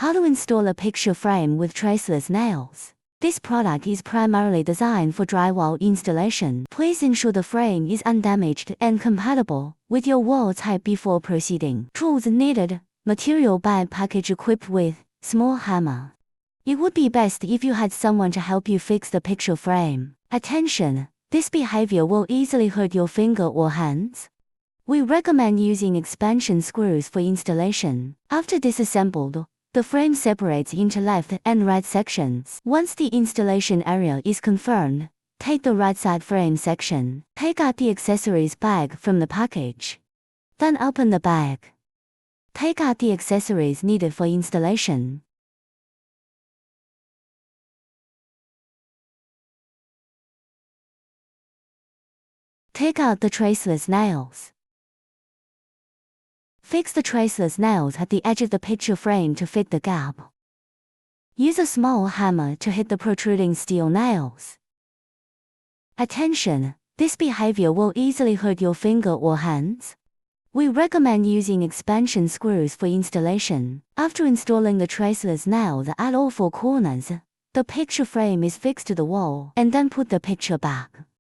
How to install a picture frame with traceless nails. This product is primarily designed for drywall installation. Please ensure the frame is undamaged and compatible with your wall type before proceeding. Tools needed: material bag package equipped with small hammer. It would be best if you had someone to help you fix the picture frame. Attention! This behavior will easily hurt your finger or hands. We recommend using expansion screws for installation. After disassembled, the frame separates into left and right sections. Once the installation area is confirmed, take the right side frame section. Take out the accessories bag from the package. Then open the bag. Take out the accessories needed for installation. Take out the traceless nails. Fix the traceless nails at the edge of the picture frame to fit the gap. Use a small hammer to hit the protruding steel nails. Attention! This behavior will easily hurt your finger or hands. We recommend using expansion screws for installation. After installing the traceless nails at all four corners, the picture frame is fixed to the wall, and then put the picture back.